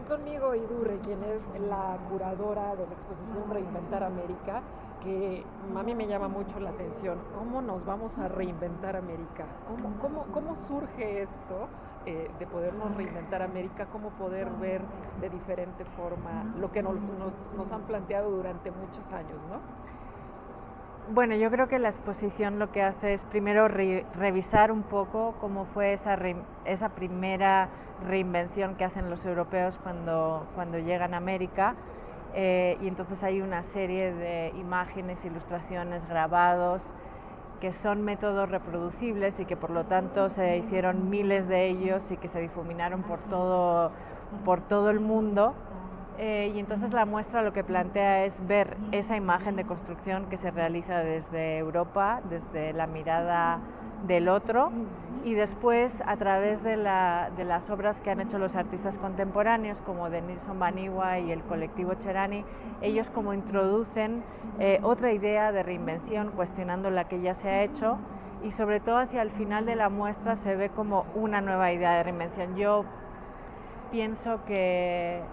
conmigo Idurre, quien es la curadora de la exposición Reinventar América, que a mí me llama mucho la atención. ¿Cómo nos vamos a reinventar América? ¿Cómo surge esto de podernos reinventar América? ¿Cómo poder ver de diferente forma lo que nos han planteado durante muchos años, ¿no? Bueno, yo creo que la exposición lo que hace es primero revisar un poco cómo fue esa primera reinvención que hacen los europeos cuando llegan a América, y entonces hay una serie de imágenes, ilustraciones, grabados que son métodos reproducibles y que por lo tanto se hicieron miles de ellos y que se difuminaron por todo el mundo. Y entonces la muestra lo que plantea es ver esa imagen de construcción que se realiza desde Europa, desde la mirada del otro, y después a través de las obras que han hecho los artistas contemporáneos como Denilson Baniwa y el colectivo Cherani, ellos como introducen otra idea de reinvención cuestionando la que ya se ha hecho, y sobre todo hacia el final de la muestra se ve como una nueva idea de reinvención. Yo pienso que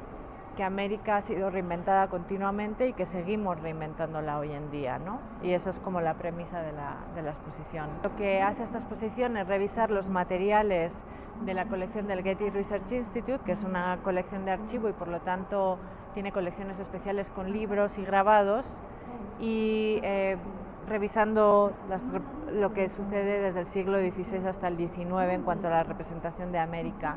América ha sido reinventada continuamente y que seguimos reinventándola hoy en día, ¿no? Y esa es como la premisa de la exposición. Lo que hace esta exposición es revisar los materiales de la colección del Getty Research Institute, que es una colección de archivo y por lo tanto tiene colecciones especiales con libros y grabados, y revisando lo que sucede desde el siglo XVI hasta el XIX en cuanto a la representación de América.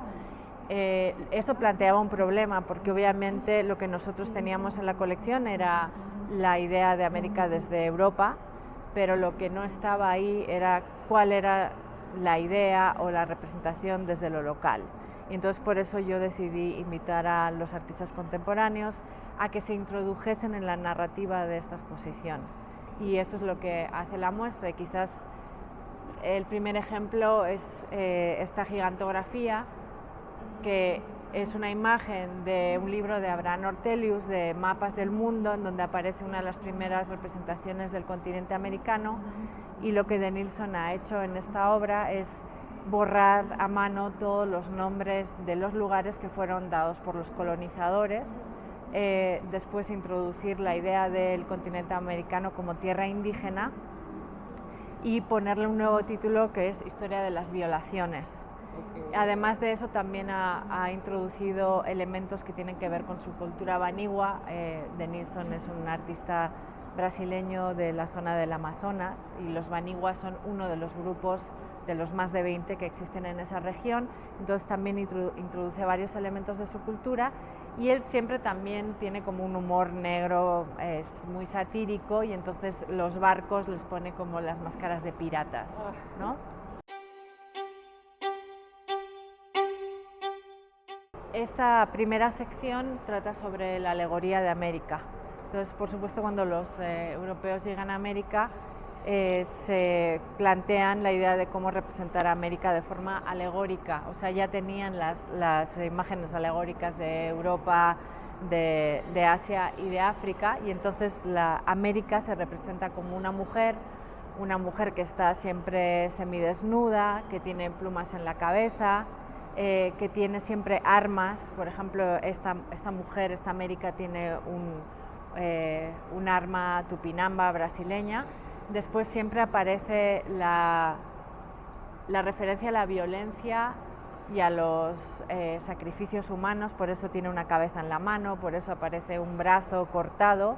Esto planteaba un problema porque obviamente lo que nosotros teníamos en la colección era la idea de América desde Europa, pero lo que no estaba ahí era cuál era la idea o la representación desde lo local. Y entonces por eso yo decidí invitar a los artistas contemporáneos a que se introdujesen en la narrativa de esta exposición. Y eso es lo que hace la muestra, y quizás el primer ejemplo es esta gigantografía, que es una imagen de un libro de Abraham Ortelius, de Mapas del Mundo, en donde aparece una de las primeras representaciones del continente americano, y lo que Denilson ha hecho en esta obra es borrar a mano todos los nombres de los lugares que fueron dados por los colonizadores, después introducir la idea del continente americano como tierra indígena y ponerle un nuevo título que es Historia de las violaciones. Además de eso, también ha introducido elementos que tienen que ver con su cultura baniwa. Denilson es un artista brasileño de la zona del Amazonas, y los baniwas son uno de los grupos de los más de 20 que existen en esa región. Entonces también introduce varios elementos de su cultura, y él siempre también tiene como un humor negro, es muy satírico, y entonces los barcos les pone como las máscaras de piratas, ¿no? Esta primera sección trata sobre la alegoría de América. Entonces, por supuesto, cuando los europeos llegan a América, se plantean la idea de cómo representar a América de forma alegórica. O sea, ya tenían las imágenes alegóricas de Europa, de Asia y de África, y entonces la América se representa como una mujer que está siempre semidesnuda, que tiene plumas en la cabeza, que tiene siempre armas. Por ejemplo, esta mujer, esta América, tiene un arma tupinamba brasileña. Después siempre aparece la referencia a la violencia y a los sacrificios humanos, por eso tiene una cabeza en la mano, por eso aparece un brazo cortado.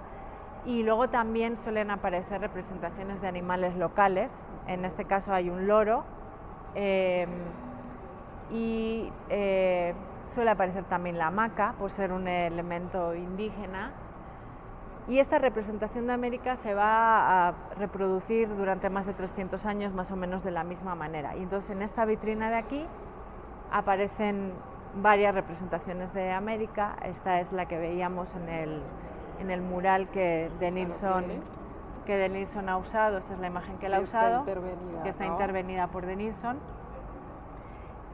Y luego también suelen aparecer representaciones de animales locales. En este caso hay un loro, y suele aparecer también la hamaca, por ser un elemento indígena. Y esta representación de América se va a reproducir durante más de 300 años, más o menos de la misma manera. Y entonces en esta vitrina de aquí aparecen varias representaciones de América. Esta es la que veíamos en el mural que Denilson ha usado. Esta es la imagen que él ha usado, que está intervenida por Denilson.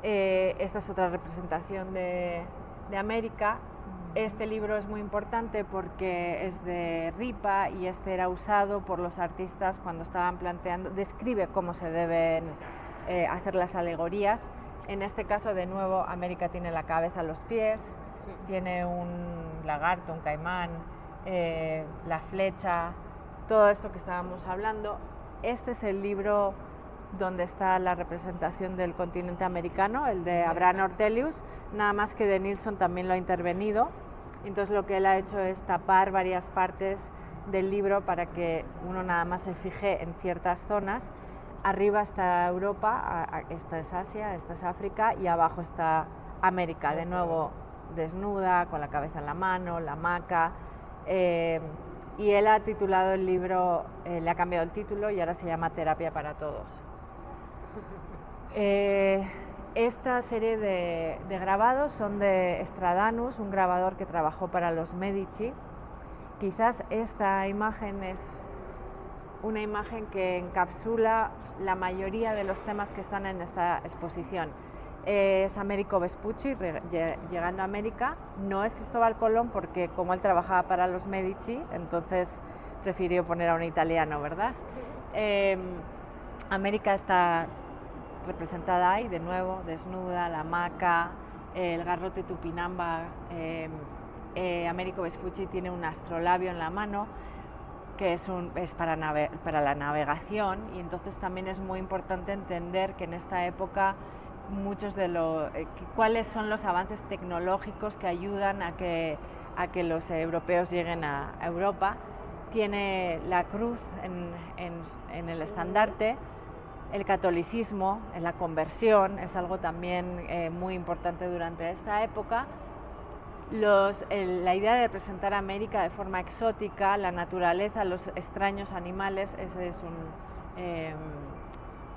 Esta es otra representación de América. Este libro es muy importante porque es de Ripa, y este era usado por los artistas cuando estaban planteando, describe cómo se deben hacer las alegorías. En este caso, de nuevo, América tiene la cabeza, los pies, tiene un lagarto, un caimán, la flecha, todo esto que estábamos hablando. Este es el libro donde está la representación del continente americano, el de Abraham Ortelius, nada más que Denilson también lo ha intervenido. Entonces lo que él ha hecho es tapar varias partes del libro para que uno nada más se fije en ciertas zonas. Arriba está Europa, esta es Asia, esta es África y abajo está América, de nuevo desnuda, con la cabeza en la mano, la hamaca. Y él ha titulado el libro, le ha cambiado el título y ahora se llama Terapia para Todos. Esta serie de grabados son de Stradanus, un grabador que trabajó para los Medici. Quizás esta imagen es una imagen que encapsula la mayoría de los temas que están en esta exposición. Es Americo Vespucci llegando a América. No es Cristóbal Colón porque como él trabajaba para los Medici, entonces prefirió poner a un italiano, ¿verdad? América está representada ahí, de nuevo, desnuda, la hamaca, el garrote tupinamba. Americo Vespucci tiene un astrolabio en la mano, que es para la navegación, y entonces también es muy importante entender que en esta época cuáles son los avances tecnológicos que ayudan a que los europeos lleguen a Europa. Tiene la cruz en el estandarte. El catolicismo, la conversión, es algo también muy importante durante esta época. La idea de representar a América de forma exótica, la naturaleza, los extraños animales, ese es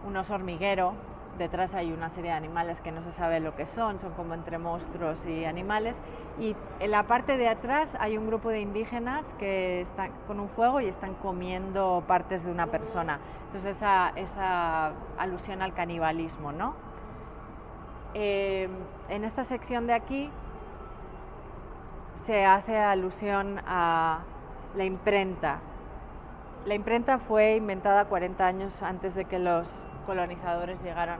un oso hormiguero. Detrás hay una serie de animales que no se sabe lo que son como entre monstruos y animales. Y en la parte de atrás hay un grupo de indígenas que están con un fuego y están comiendo partes de una persona. Entonces esa alusión al canibalismo, ¿no? En esta sección de aquí se hace alusión a la imprenta. La imprenta fue inventada 40 años antes de que los colonizadores llegaron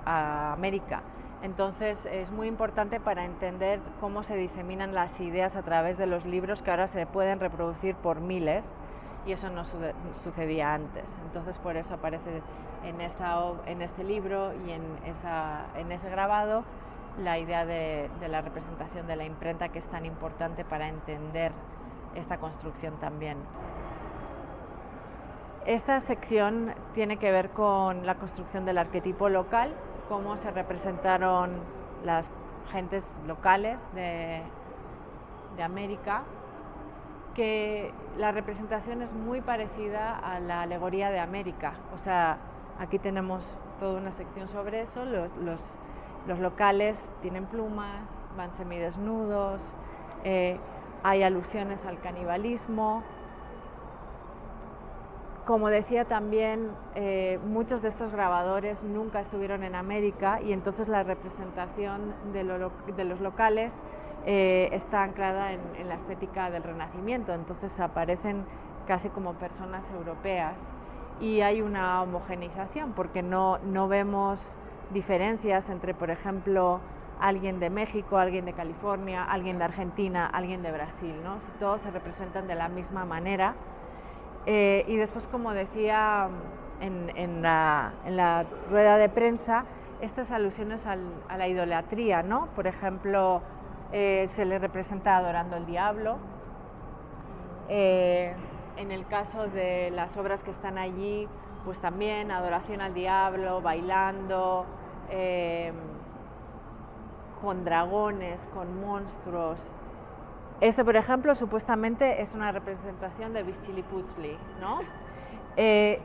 a América. Entonces es muy importante para entender cómo se diseminan las ideas a través de los libros que ahora se pueden reproducir por miles, y eso no sucedía antes. Entonces por eso aparece en este libro y en ese grabado la idea de la representación de la imprenta, que es tan importante para entender esta construcción también. Esta sección tiene que ver con la construcción del arquetipo local, cómo se representaron las gentes locales de América, que la representación es muy parecida a la alegoría de América. O sea, aquí tenemos toda una sección sobre eso. Los locales tienen plumas, van semidesnudos, hay alusiones al canibalismo. Como decía también, muchos de estos grabadores nunca estuvieron en América, y entonces la representación de los locales está anclada en la estética del Renacimiento. Entonces aparecen casi como personas europeas y hay una homogeneización, porque no vemos diferencias entre, por ejemplo, alguien de México, alguien de California, alguien de Argentina, alguien de Brasil, ¿no? Todos se representan de la misma manera. Y después, como decía en la rueda de prensa, estas alusiones a la idolatría, ¿no? Por ejemplo, se le representa adorando al diablo. En el caso de las obras que están allí, pues también adoración al diablo, bailando, con dragones, con monstruos. Este, por ejemplo, supuestamente es una representación de Huitzilopochtli, ¿no?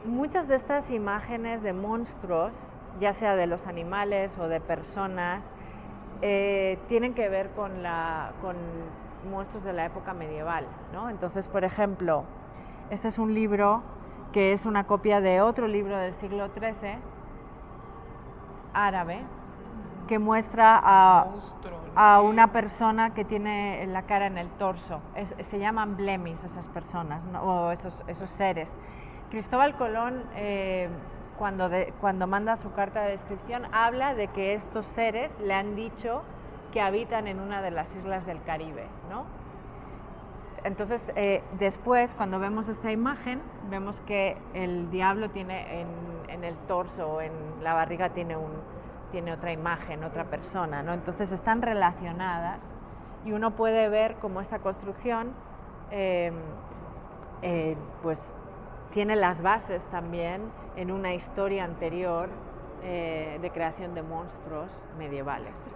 Muchas de estas imágenes de monstruos, ya sea de los animales o de personas, tienen que ver con monstruos de la época medieval, ¿no? Entonces, por ejemplo, este es un libro que es una copia de otro libro del siglo XIII, árabe, que muestra a una persona que tiene la cara en el torso. Se llaman blemis esas personas, ¿no? O esos seres. Cristóbal Colón, cuando manda su carta de descripción, habla de que estos seres le han dicho que habitan en una de las islas del Caribe, ¿no? Entonces, después, cuando vemos esta imagen, vemos que el diablo tiene en el torso o en la barriga tiene otra imagen, otra persona, ¿no? Entonces están relacionadas y uno puede ver cómo esta construcción pues tiene las bases también en una historia anterior de creación de monstruos medievales.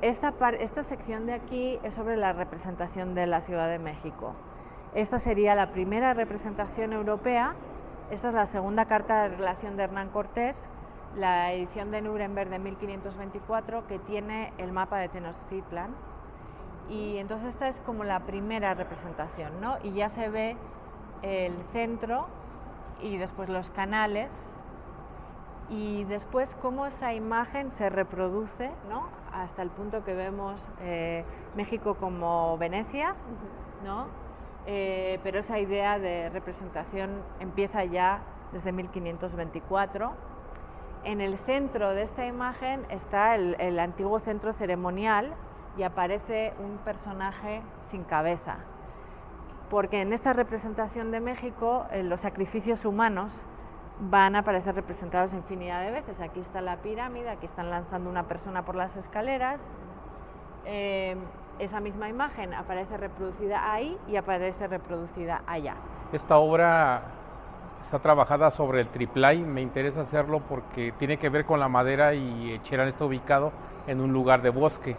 Esta sección de aquí es sobre la representación de la Ciudad de México. Esta sería la primera representación europea. Esta es la segunda carta de relación de Hernán Cortés, la edición de Nuremberg de 1524, que tiene el mapa de Tenochtitlan. Y entonces esta es como la primera representación, ¿no? Y ya se ve el centro y después los canales y después cómo esa imagen se reproduce, ¿no? Hasta el punto que vemos México como Venecia, ¿no? Pero esa idea de representación empieza ya desde 1524. En el centro de esta imagen está el antiguo centro ceremonial y aparece un personaje sin cabeza, porque en esta representación de México los sacrificios humanos van a aparecer representados infinidad de veces. Aquí está la pirámide, aquí están lanzando una persona por las escaleras. Esa misma imagen aparece reproducida ahí y aparece reproducida allá. Esta obra está trabajada sobre el triplay. Me interesa hacerlo porque tiene que ver con la madera y Cherán está ubicado en un lugar de bosque,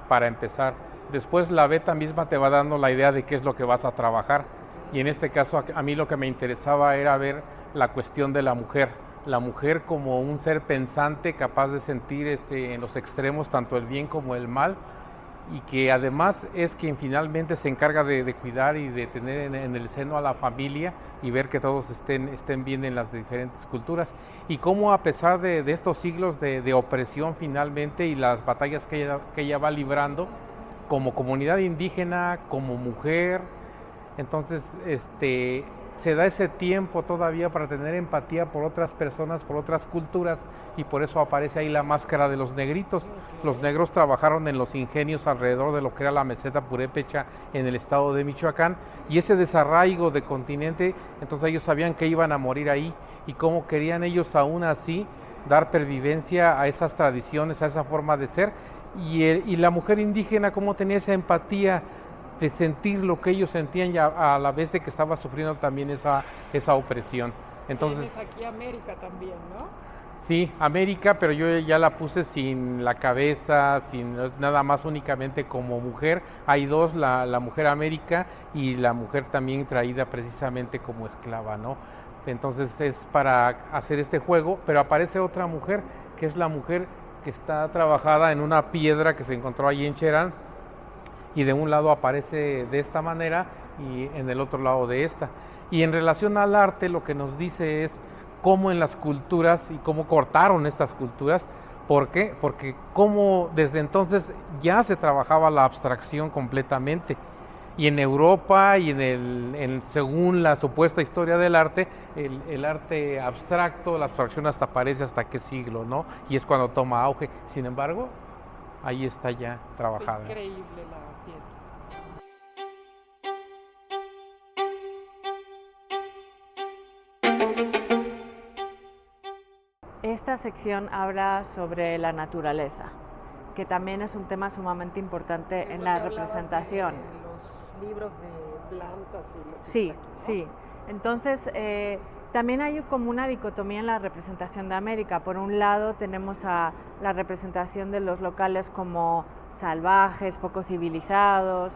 para empezar. Después la beta misma te va dando la idea de qué es lo que vas a trabajar. Y en este caso a mí lo que me interesaba era ver la cuestión de la mujer como un ser pensante capaz de sentir en los extremos tanto el bien como el mal, y que además es quien finalmente se encarga de cuidar y de tener en el seno a la familia y ver que todos estén bien en las diferentes culturas, y cómo a pesar de estos siglos de opresión finalmente y las batallas que ella va librando como comunidad indígena, como mujer, entonces se da ese tiempo todavía para tener empatía por otras personas, por otras culturas, y por eso aparece ahí la máscara de los negritos. Los negros trabajaron en los ingenios alrededor de lo que era la meseta purépecha en el estado de Michoacán, y ese desarraigo de continente, entonces ellos sabían que iban a morir ahí, y cómo querían ellos aún así dar pervivencia a esas tradiciones, a esa forma de ser, y la mujer indígena cómo tenía esa empatía de sentir lo que ellos sentían y a la vez de que estaba sufriendo también esa opresión. Entonces, tienes aquí América también, ¿no? Sí, América, pero yo ya la puse sin la cabeza, sin nada más, únicamente como mujer. Hay dos, la mujer América y la mujer también traída precisamente como esclava, ¿no? Entonces es para hacer este juego, pero aparece otra mujer, que es la mujer que está trabajada en una piedra que se encontró allí en Cherán, y de un lado aparece de esta manera y en el otro lado de esta. Y en relación al arte, lo que nos dice es cómo en las culturas y cómo cortaron estas culturas. ¿Por qué? Porque cómo desde entonces ya se trabajaba la abstracción completamente. Y en Europa y según la supuesta historia del arte, el arte abstracto, la abstracción hasta aparece hasta qué siglo, ¿no? Y es cuando toma auge. Sin embargo, ahí está ya trabajada. Increíble la pieza. Esta sección habla sobre la naturaleza, que también es un tema sumamente importante en la representación. Los libros de plantas y lo que Sí, está aquí, ¿no? sí. Entonces, también hay como una dicotomía en la representación de América. Por un lado tenemos a la representación de los locales como salvajes, poco civilizados,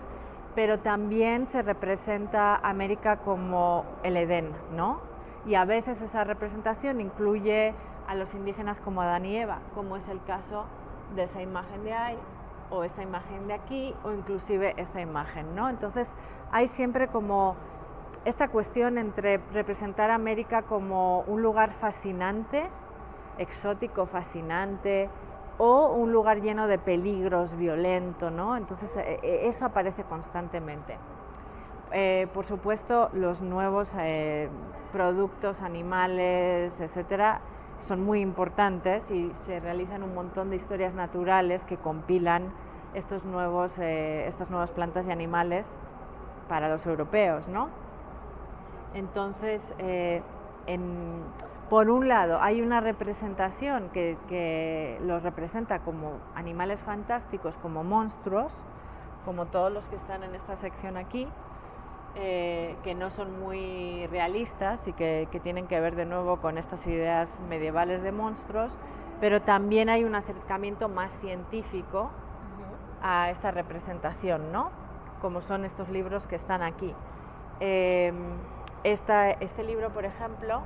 pero también se representa América como el Edén, ¿no? Y a veces esa representación incluye a los indígenas como Adán y Eva, como es el caso de esa imagen de ahí, o esta imagen de aquí, o inclusive esta imagen, ¿no? Entonces hay siempre como esta cuestión entre representar a América como un lugar fascinante, exótico, fascinante, o un lugar lleno de peligros, violento, ¿no? Entonces eso aparece constantemente. Por supuesto, los nuevos productos, animales, etcétera, son muy importantes y se realizan un montón de historias naturales que compilan estas nuevas plantas y animales para los europeos, ¿no? Entonces, por un lado, hay una representación que los representa como animales fantásticos, como monstruos, como todos los que están en esta sección aquí, que no son muy realistas y que tienen que ver de nuevo con estas ideas medievales de monstruos, pero también hay un acercamiento más científico a esta representación, ¿no? Como son estos libros que están aquí. Este libro, por ejemplo,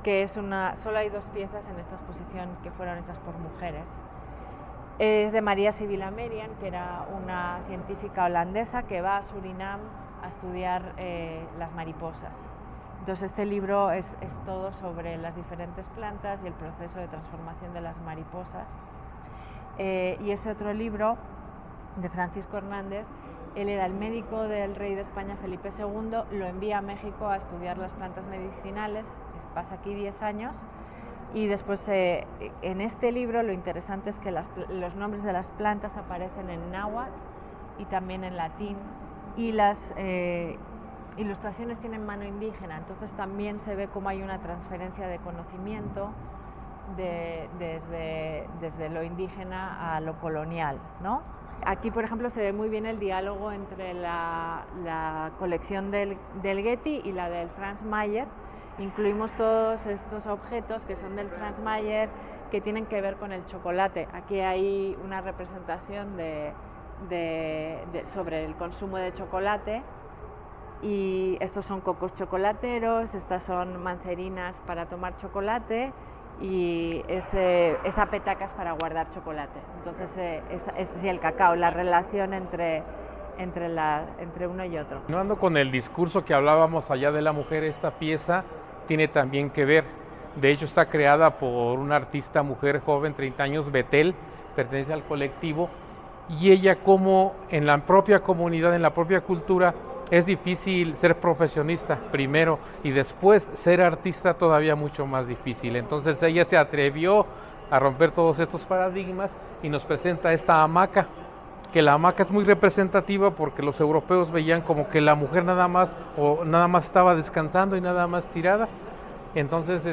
que es solo hay 2 piezas en esta exposición que fueron hechas por mujeres. Es de María Sibila Merian, que era una científica holandesa que va a Surinam a estudiar las mariposas. Entonces este libro es todo sobre las diferentes plantas y el proceso de transformación de las mariposas. Y este otro libro de Francisco Hernández, él era el médico del rey de España Felipe II, lo envía a México a estudiar las plantas medicinales, pasa aquí 10 años, y después en este libro lo interesante es que los nombres de las plantas aparecen en náhuatl y también en latín, y las ilustraciones tienen mano indígena, entonces también se ve cómo hay una transferencia de conocimiento desde lo indígena a lo colonial, ¿no? Aquí, por ejemplo, se ve muy bien el diálogo entre la colección del Getty y la del Franz Mayer. Incluimos todos estos objetos que son del Franz Mayer, que tienen que ver con el chocolate. Aquí hay una representación sobre el consumo de chocolate, y estos son cocos chocolateros, estas son mancerinas para tomar chocolate, y esa petaca es para guardar chocolate. Entonces es el cacao, la relación entre uno y otro. Continuando con el discurso que hablábamos allá de la mujer, esta pieza tiene también que ver. De hecho, está creada por una artista mujer joven, 30 años, Betel, pertenece al colectivo, y ella, como en la propia comunidad, en la propia cultura, es difícil ser profesionista primero y después ser artista todavía mucho más difícil. Entonces ella se atrevió a romper todos estos paradigmas y nos presenta esta hamaca, que la hamaca es muy representativa porque los europeos veían como que la mujer nada más estaba descansando y nada más tirada. Entonces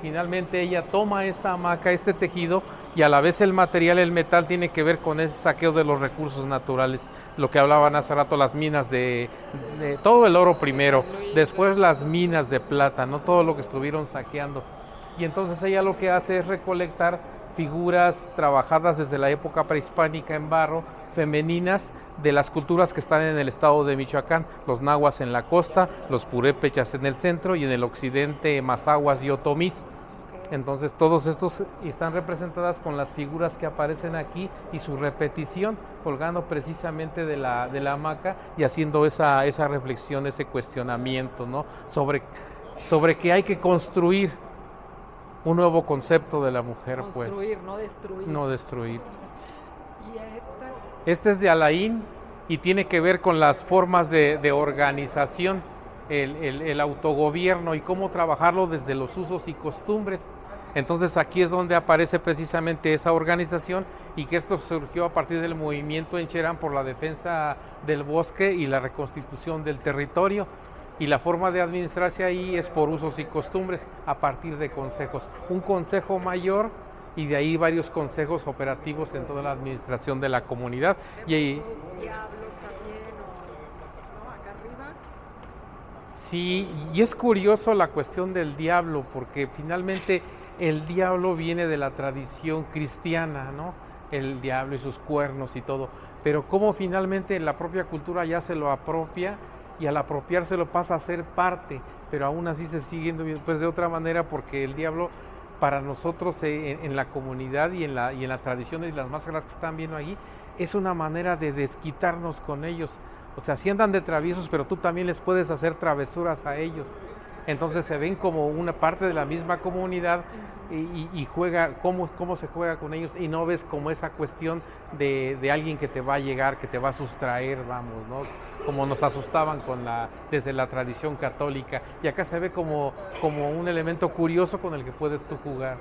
finalmente ella toma esta hamaca, este tejido, y a la vez el material, el metal, tiene que ver con ese saqueo de los recursos naturales, lo que hablaban hace rato, las minas de todo el oro primero, después las minas de plata, ¿no? Todo lo que estuvieron saqueando. Y entonces ella lo que hace es recolectar figuras trabajadas desde la época prehispánica en barro, femeninas, de las culturas que están en el estado de Michoacán, los nahuas en la costa, los purépechas en el centro, y en el occidente mazahuas y otomís. Entonces todos estos están representadas con las figuras que aparecen aquí y su repetición, colgando precisamente de la hamaca y haciendo esa reflexión, ese cuestionamiento, ¿no? sobre que hay que construir un nuevo concepto de la mujer. Construir, pues, no destruir. No destruir. Y Este es de Alain y tiene que ver con las formas de organización, el autogobierno y cómo trabajarlo desde los usos y costumbres. Entonces aquí es donde aparece precisamente esa organización, y que esto surgió a partir del movimiento en Cherán por la defensa del bosque y la reconstitución del territorio. Y la forma de administrarse ahí es por usos y costumbres a partir de consejos. Un consejo mayor y de ahí varios consejos operativos en toda la administración de la comunidad. Y ahí, diablos también, ¿no? Acá arriba. sí, y es curioso la cuestión del diablo, porque finalmente el diablo viene de la tradición cristiana, ¿no? El diablo y sus cuernos y todo, pero cómo finalmente la propia cultura ya se lo apropia, y al apropiárselo pasa a ser parte, pero aún así se sigue viendo pues de otra manera, porque el diablo para nosotros en la comunidad y en las tradiciones y las máscaras que están viendo ahí, es una manera de desquitarnos con ellos. O sea, sí andan de traviesos, pero tú también les puedes hacer travesuras a ellos. entonces se ven como una parte de la misma comunidad y juega, cómo se juega con ellos, y no ves como esa cuestión de alguien que te va a llegar, que te va a sustraer, vamos, ¿no? Como nos asustaban desde la tradición católica, y acá se ve como un elemento curioso con el que puedes tú jugar.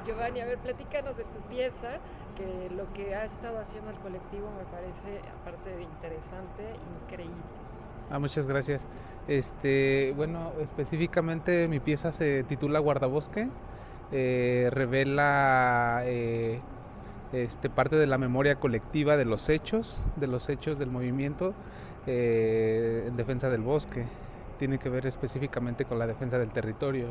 Giovanni, a ver, platícanos de tu pieza, que lo que ha estado haciendo el colectivo me parece, aparte de interesante, increíble. Muchas gracias. Bueno, específicamente mi pieza se titula Guardabosque. Revela parte de la memoria colectiva de los hechos del movimiento en defensa del bosque. Tiene que ver específicamente con la defensa del territorio.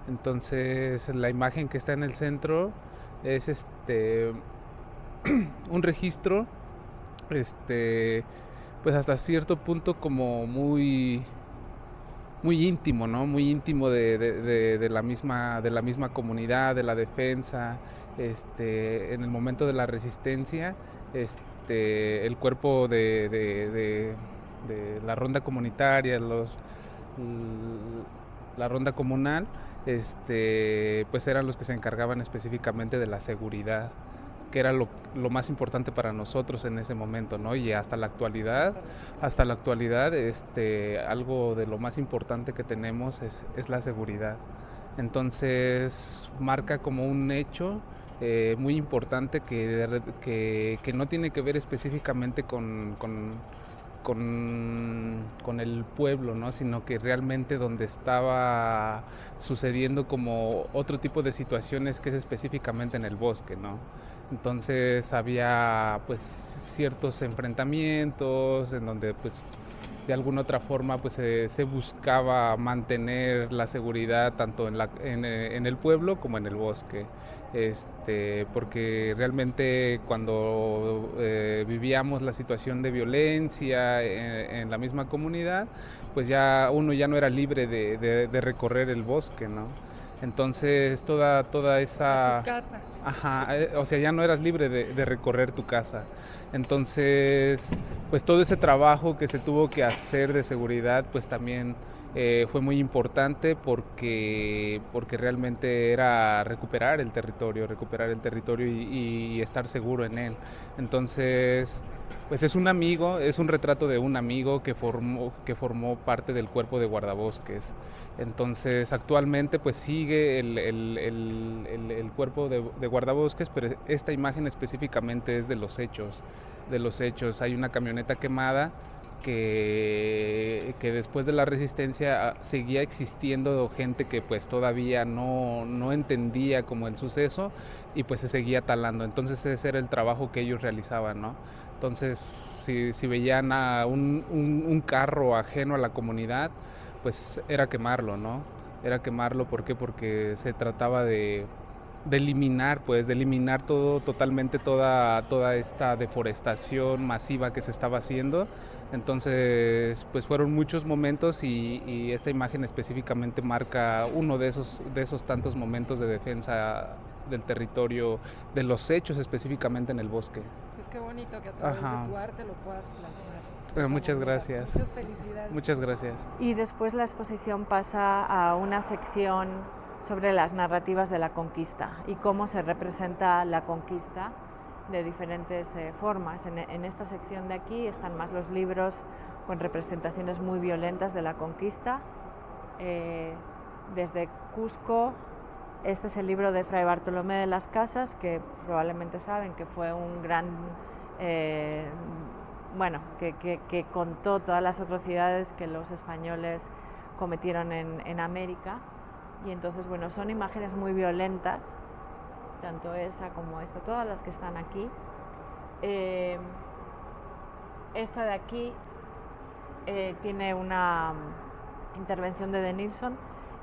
Entonces, la imagen que está en el centro es un registro, pues hasta cierto punto como muy íntimo, ¿no? Muy íntimo de la misma comunidad, de la defensa. En el momento de la resistencia, el cuerpo de la ronda comunitaria, la ronda comunal, pues eran los que se encargaban específicamente de la seguridad, que era lo más importante para nosotros en ese momento, ¿no? Y hasta la actualidad, algo de lo más importante que tenemos es la seguridad. Entonces marca como un hecho muy importante que no tiene que ver específicamente con el pueblo, ¿no? Sino que realmente donde estaba sucediendo como otro tipo de situaciones, que es específicamente en el bosque, ¿no? Entonces había pues ciertos enfrentamientos en donde pues de alguna otra forma pues se buscaba mantener la seguridad tanto en el pueblo como en el bosque. Porque realmente cuando vivíamos la situación de violencia en la misma comunidad, pues ya uno ya no era libre de recorrer el bosque, ¿no? Entonces toda esa... Tu casa. Ajá, o sea, ya no eras libre de recorrer tu casa. Entonces, pues todo ese trabajo que se tuvo que hacer de seguridad, pues también fue muy importante porque realmente era recuperar el territorio y estar seguro en él. Entonces, pues es un retrato de un amigo que formó parte del cuerpo de guardabosques. Entonces, actualmente pues sigue el cuerpo de guardabosques, pero esta imagen específicamente es de los hechos. Hay una camioneta quemada que después de la resistencia seguía existiendo gente que pues todavía no entendía como el suceso y pues se seguía talando. Entonces ese era el trabajo que ellos realizaban, ¿no? Entonces si veían a un carro ajeno a la comunidad, pues era quemarlo, ¿no? ¿Por qué? Porque se trataba de eliminar totalmente toda esta deforestación masiva que se estaba haciendo. Entonces, pues fueron muchos momentos y esta imagen específicamente marca uno de esos tantos momentos de defensa del territorio, de los hechos específicamente en el bosque. Pues qué bonito que a través de tu arte lo puedas plasmar. Muchas gracias. Muchas felicidades. Muchas gracias. Y después la exposición pasa a una sección sobre las narrativas de la conquista y cómo se representa la conquista de diferentes formas. En esta sección de aquí están más los libros con representaciones muy violentas de la conquista. Desde Cusco, este es el libro de Fray Bartolomé de las Casas, que probablemente saben que fue un gran... que contó todas las atrocidades que los españoles cometieron en América. Y entonces, bueno, son imágenes muy violentas, tanto esa como esta, todas las que están aquí. Esta de aquí tiene una intervención de Denilson.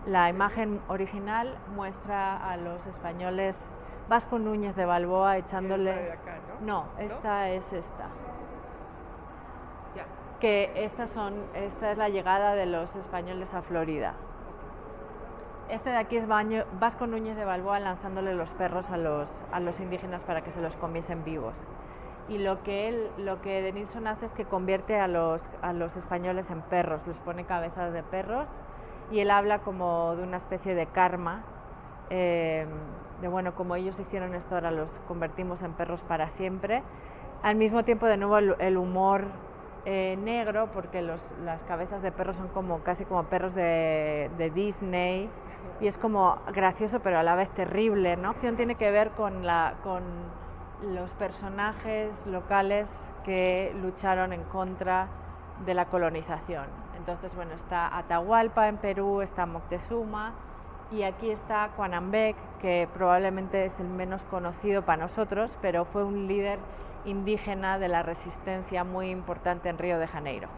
La imagen original muestra a los españoles, Vasco Núñez de Balboa echándole... Esta de acá, ¿no? No, esta es esta. Ya. Que esta es la llegada de los españoles a Florida. Este de aquí es Vasco Núñez de Balboa lanzándole los perros a los indígenas para que se los comiesen vivos. Y lo que Denilson hace es que convierte a los españoles en perros, les pone cabezas de perros y él habla como de una especie de karma, de bueno, como ellos hicieron esto, ahora los convertimos en perros para siempre. Al mismo tiempo, de nuevo, el humor negro, porque las cabezas de perros son como casi como perros de Disney, y es como gracioso pero a la vez terrible, ¿no? La acción tiene que ver con los personajes locales que lucharon en contra de la colonización. Entonces, bueno, está Atahualpa en Perú, está Moctezuma, y aquí está Quanambec, que probablemente es el menos conocido para nosotros, pero fue un líder indígena de la resistencia muy importante en Río de Janeiro.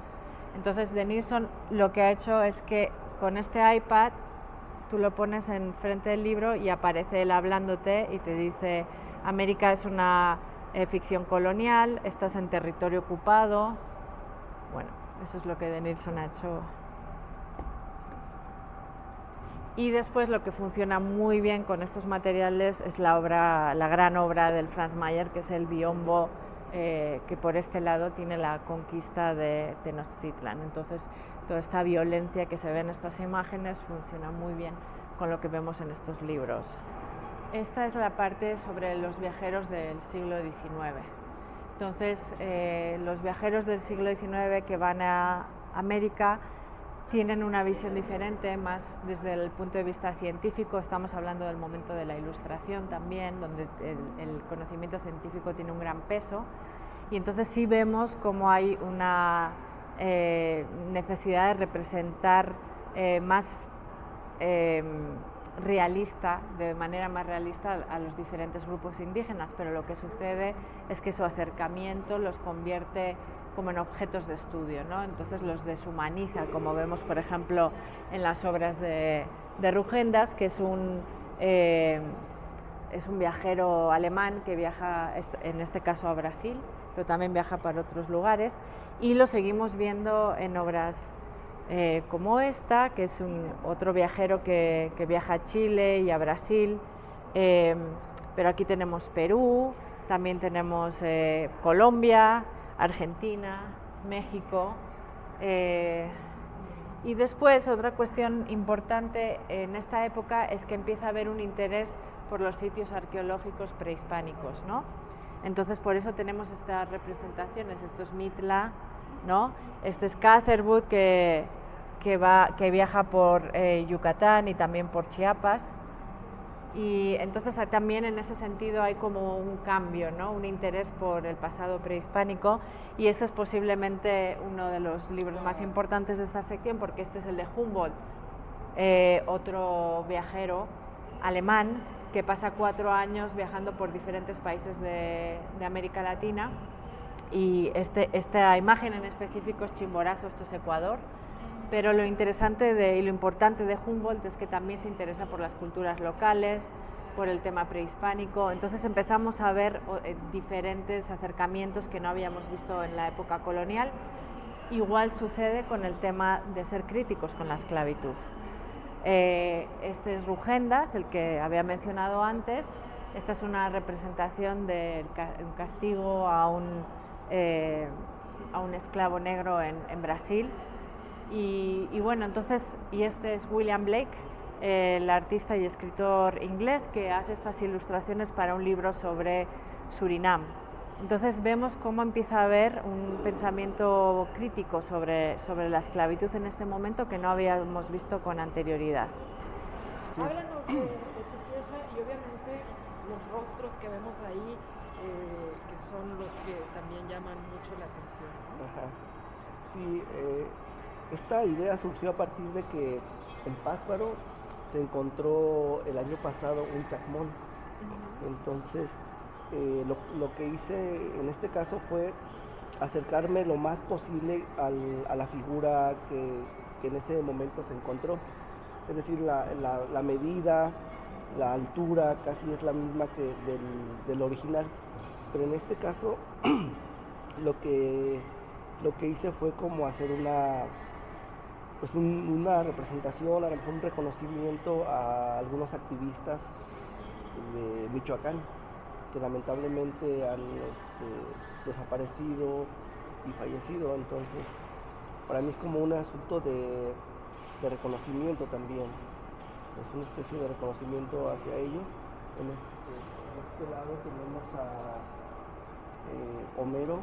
Entonces, Denilson lo que ha hecho es que con este iPad tú lo pones enfrente del libro y aparece él hablándote y te dice: América es una ficción colonial, estás en territorio ocupado. Bueno, eso es lo que Denilson ha hecho. Y después lo que funciona muy bien con estos materiales es la gran obra del Franz Mayer, que es el biombo, que por este lado tiene la conquista de Tenochtitlan. Entonces, toda esta violencia que se ve en estas imágenes funciona muy bien con lo que vemos en estos libros. Esta es la parte sobre los viajeros del siglo XIX. Entonces, los viajeros del siglo XIX que van a América tienen una visión diferente, más desde el punto de vista científico. Estamos hablando del momento de la Ilustración también, donde el conocimiento científico tiene un gran peso, y entonces sí vemos cómo hay una necesidad de representar más realista, de manera más realista, a los diferentes grupos indígenas, pero lo que sucede es que su acercamiento los convierte como en objetos de estudio, ¿no? Entonces los deshumaniza, como vemos por ejemplo en las obras de Rugendas, que es un viajero alemán que viaja en este caso a Brasil, pero también viaja para otros lugares, y lo seguimos viendo en obras como esta, que es otro viajero que viaja a Chile y a Brasil, pero aquí tenemos Perú, también tenemos Colombia, Argentina, México, y después otra cuestión importante en esta época es que empieza a haber un interés por los sitios arqueológicos prehispánicos, ¿no? Entonces por eso tenemos estas representaciones. Esto es Mitla, ¿no? Este es Catherwood que viaja por Yucatán y también por Chiapas. Y entonces también en ese sentido hay como un cambio, ¿no? Un interés por el pasado prehispánico, y este es posiblemente uno de los libros más importantes de esta sección, porque este es el de Humboldt, otro viajero alemán que pasa 4 años viajando por diferentes países de América Latina, y esta imagen en específico es Chimborazo, esto es Ecuador. Pero lo interesante y lo importante de Humboldt es que también se interesa por las culturas locales, por el tema prehispánico. Entonces empezamos a ver diferentes acercamientos que no habíamos visto en la época colonial. Igual sucede con el tema de ser críticos con la esclavitud. Este es Rugendas, el que había mencionado antes. Esta es una representación de un castigo a un esclavo negro en Brasil. Y bueno, entonces, y este es William Blake, el artista y escritor inglés que hace estas ilustraciones para un libro sobre Surinam. Entonces vemos cómo empieza a haber un pensamiento crítico sobre la esclavitud en este momento que no habíamos visto con anterioridad. Sí. Háblanos de tu pieza y obviamente los rostros que vemos ahí, que son los que también llaman mucho la atención, ¿no? Ajá. Sí, esta idea surgió a partir de que en Pátzcuaro se encontró el año pasado un chacmón. Entonces, lo que hice en este caso fue acercarme lo más posible a la figura que en ese momento se encontró. Es decir, la medida, la altura casi es la misma que del original. Pero en este caso, lo que hice fue como hacer una representación, a lo mejor un reconocimiento a algunos activistas de Michoacán que lamentablemente han desaparecido y fallecido. Entonces para mí es como un asunto de de reconocimiento también. Es una especie de reconocimiento hacia ellos. En este lado tenemos a Homero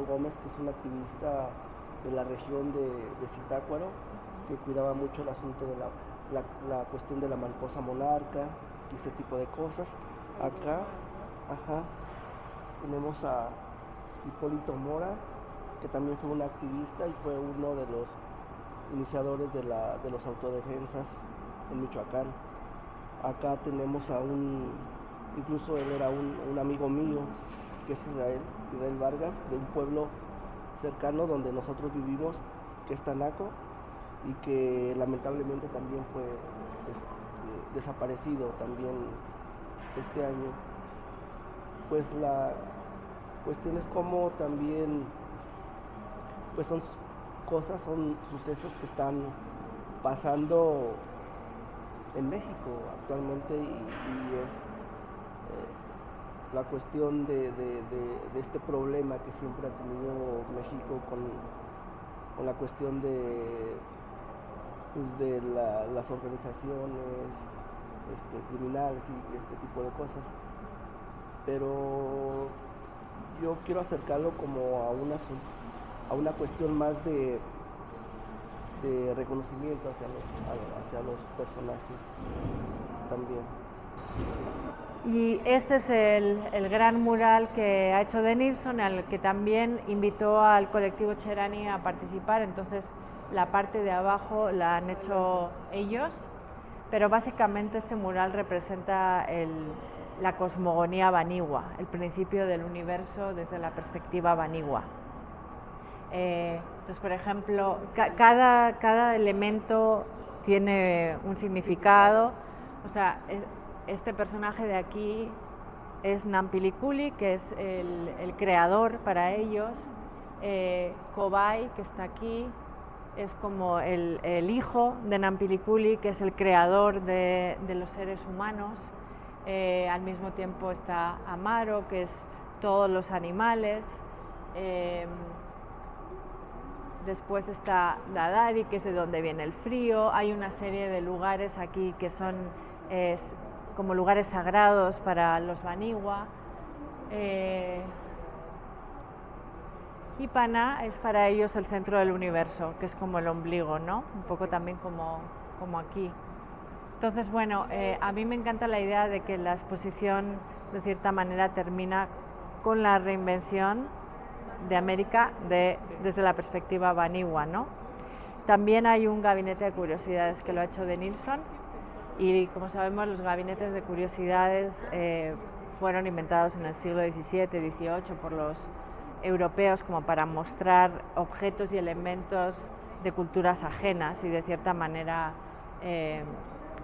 Gómez, que es un activista de la región de Zitácuaro, que cuidaba mucho el asunto de la cuestión de la mariposa monarca y ese tipo de cosas. Acá tenemos a Hipólito Mora, que también fue un activista y fue uno de los iniciadores de los autodefensas en Michoacán. Acá tenemos incluso él era un amigo mío, que es Israel Vargas, de un pueblo cercano donde nosotros vivimos, que es Tanaco, y que lamentablemente también fue desaparecido también este año. Pues la cuestión es como también, pues son sucesos que están pasando en México actualmente, y es la cuestión de este problema que siempre ha tenido México con la cuestión de las organizaciones criminales y este tipo de cosas. Pero yo quiero acercarlo como a una cuestión más de reconocimiento hacia los personajes también. Y este es el gran mural que ha hecho Denilson, al que también invitó al colectivo Cherani a participar. Entonces la parte de abajo la han hecho ellos, pero básicamente este mural representa la cosmogonía banigua, el principio del universo desde la perspectiva banigua. Entonces, por ejemplo, cada elemento tiene un significado. O sea, este personaje de aquí es Nampiliculi, que es el creador para ellos. Cobay, que está aquí, es como el hijo de Nampiliculi, que es el creador de los seres humanos. Al mismo tiempo está Amaro, que es todos los animales. Después está Dadari, que es de donde viene el frío. Hay una serie de lugares aquí que son como lugares sagrados para los Banigua. Y Pana es para ellos el centro del universo, que es como el ombligo, ¿no? Un poco también como aquí. Entonces, bueno, a mí me encanta la idea de que la exposición, de cierta manera, termina con la reinvención de América desde la perspectiva banigua, ¿no? También hay un gabinete de curiosidades que lo ha hecho Denilson, y como sabemos los gabinetes de curiosidades fueron inventados en el siglo XVII, XVIII por los europeos como para mostrar objetos y elementos de culturas ajenas y de cierta manera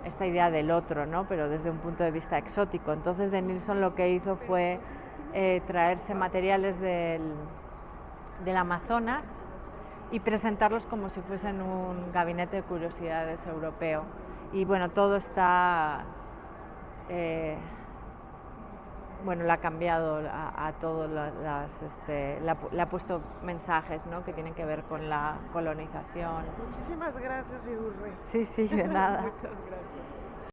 esta idea del otro, ¿no? Pero desde un punto de vista exótico. Entonces Denilson lo que hizo fue traerse materiales del Amazonas y presentarlos como si fuesen un gabinete de curiosidades europeo. Y bueno, todo está, bueno, le ha cambiado a todo, le ha puesto mensajes, ¿no?, que tienen que ver con la colonización. Muchísimas gracias, Idurre. Sí, de nada. Muchas gracias.